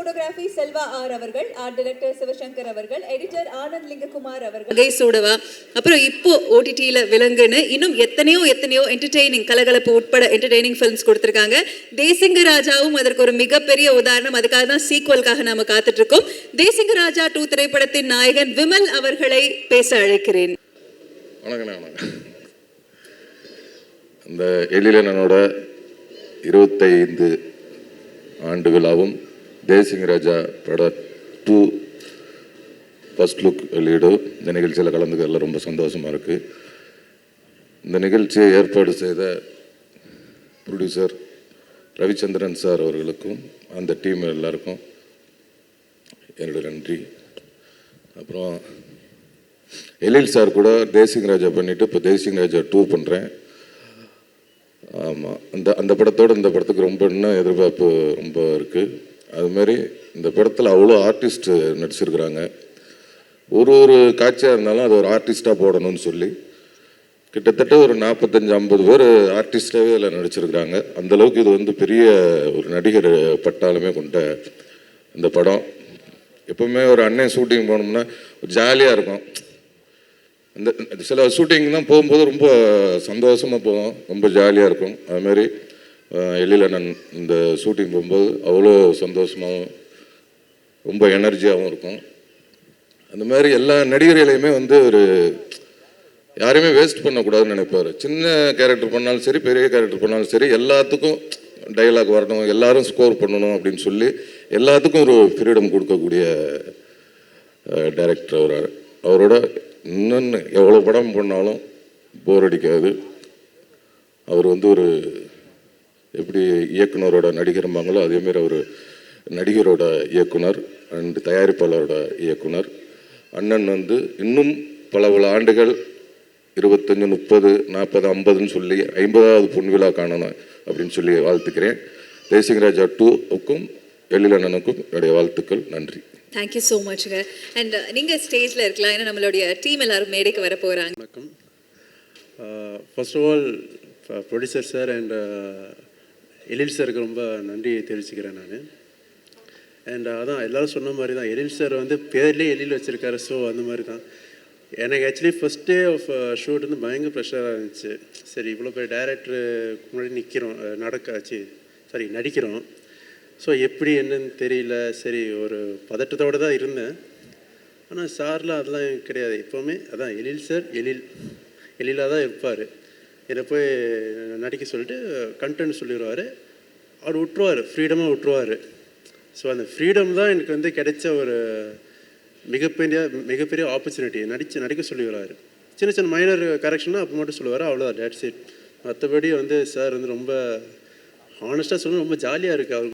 Photography Selva R அவர்கள், art director Sivasankar அவர்கள், editor Anand லிங்ககுமார் அவர்கள். சோடவா அப்புறம் இப்போ ஓடிடியில் விலங்குன்னு இன்னும் எத்தனையோ என்டர்டெய்னிங் கலகலப்பு உட்பட என்டர்டெய்னிங் ஃபிலிம்ஸ் கொடுத்துருக்காங்க. தேசிங்க ராஜாவும் அதற்கு ஒரு மிகப்பெரிய உதாரணம். அதுக்காக தான் சீக்வலுக்காக நாம காத்துட்டு இருக்கோம். தேசிங்க ராஜா 2 திரைப்படத்தின் நாயகன் விமல் அவர்களை பேச அழைக்கிறேன். வணக்கம். இந்த எழிலனோட 25 ஆண்டு விழாவும் தேசிங்க ராஜா பட 2 ஃபர்ஸ்ட் லுக் வெளியீடு இந்த நிகழ்ச்சியில் கலந்துக்கிறதுல ரொம்ப சந்தோஷமாக இருக்குது. இந்த நிகழ்ச்சியை ஏற்பாடு செய்த ப்ரொடியூசர் ரவிச்சந்திரன் சார் அவர்களுக்கும் அந்த டீம் எல்லாருக்கும் என்னோட நன்றி. அப்புறம் எழில் சார் கூட தேசிங்க ராஜா பண்ணிவிட்டு இப்போ தேசிங்க ராஜா 2 பண்ணுறேன். ஆமாம், அந்த படத்தோடு இந்த படத்துக்கு ரொம்ப இன்னும் எதிர்பார்ப்பு ரொம்ப இருக்குது. அதுமாரி இந்த படத்தில் அவ்வளோ ஆர்டிஸ்ட் நடிச்சிருக்கிறாங்க. ஒரு காட்சியாக இருந்தாலும் அது ஒரு ஆர்டிஸ்ட்டாக போடணும்னு சொல்லி கிட்டத்தட்ட ஒரு 45-50 பேர் ஆர்டிஸ்டாகவே அதில் நடிச்சிருக்கிறாங்க. அந்தளவுக்கு இது வந்து பெரிய ஒரு நடிகர் பட்டாலுமே கொண்ட இந்த படம். எப்போவுமே ஒரு அண்ணன் ஷூட்டிங் போனோம்னா ஜாலியாக இருக்கும். இந்த சில ஷூட்டிங் தான் போகும்போது ரொம்ப சந்தோஷமாக போவோம், ரொம்ப ஜாலியாக இருக்கும். அதுமாரி எழிலண்ணன் இந்த ஷூட்டிங் போகும்போது அவ்வளோ சந்தோஷமாகவும் ரொம்ப எனர்ஜியாகவும் இருக்கும். அந்த மாதிரி எல்லா நடிகர்களையுமே வந்து ஒரு யாரையுமே வேஸ்ட் பண்ணக்கூடாதுன்னு நினைப்பார். சின்ன கேரக்டர் பண்ணாலும் சரி, பெரிய கேரக்டர் பண்ணாலும் சரி, எல்லாத்துக்கும் டைலாக் வரணும், எல்லாரும் ஸ்கோர் பண்ணணும் அப்படின்னு சொல்லி எல்லாத்துக்கும் ஒரு ஃப்ரீடம் கொடுக்கக்கூடிய டைரக்டர் அவரோட இன்னொன்று எவ்வளோ படம் பண்ணாலும் போர் அடிக்காது. அவர் வந்து ஒரு எப்படி இயக்குனரோட நடிகர்பாங்களோ அதேமாரி அவர் நடிகரோட இயக்குனர் அண்ட் தயாரிப்பாளரோட இயக்குனர். அண்ணன் வந்து இன்னும் பல ஆண்டுகள் 25, 30, 40, 50ன்னு சொல்லி 50வது பொன்விழா காணணும் அப்படின்னு சொல்லி வாழ்த்துக்கிறேன். தேசிங்க ராஜா 2க்கும் எழிலண்ணனுக்கும் என்னுடைய வாழ்த்துக்கள். நன்றி. Thank you so மச்ங்க. அண்ட் நீங்கள் ஸ்டேஜில் இருக்கலாம், ஏன்னா நம்மளுடைய டீம் எல்லாரும் மேடைக்கு வர போகிறாங்க. வணக்கம். First of all producer sir and Ezhil சாருக்கு ரொம்ப நன்றி தெரிவிச்சுக்கிறேன் நான். அண்ட் அதான் எல்லோரும் சொன்ன மாதிரி தான், எழில் சார் வந்து பேர்லேயே எழில் வச்சுருக்காரு. ஸோ அந்த மாதிரி தான் எனக்கு actually first day of shoot வந்து பயங்கர ப்ரெஷராக இருந்துச்சு. சரி, இவ்வளோ பேர் டைரக்டரு முன்னாடி நிற்கிறோம், நடிக்கிறோம். ஸோ எப்படி என்னன்னு தெரியல. சரி, ஒரு பதட்டத்தோடு தான் இருந்தேன். ஆனால் சார்லாம் அதெல்லாம் கிடையாது. எப்போவுமே அதான் எழில் சார் எழிலாக தான் இருப்பார். என்னை போய் நடிக்க சொல்லிட்டு கண்டென்ட் சொல்லிடுவார். அவர் விட்டுருவார், ஃப்ரீடமாக விட்டுருவார். ஸோ அந்த ஃப்ரீடம் தான் எனக்கு வந்து கிடைச்ச ஒரு மிகப்பெரிய ஆப்பர்ச்சுனிட்டி. நடிக்க சொல்லிடுவார். சின்ன மைனர் கரெக்ஷனாக அப்போ மட்டும் சொல்லுவார், அவ்வளோதான், டேட்ஸ் இட். மற்றபடி வந்து சார் வந்து ரொம்ப ஹானஸ்ட்டாக சொல்லணும், ரொம்ப ஜாலியாக இருக்குது அவர்.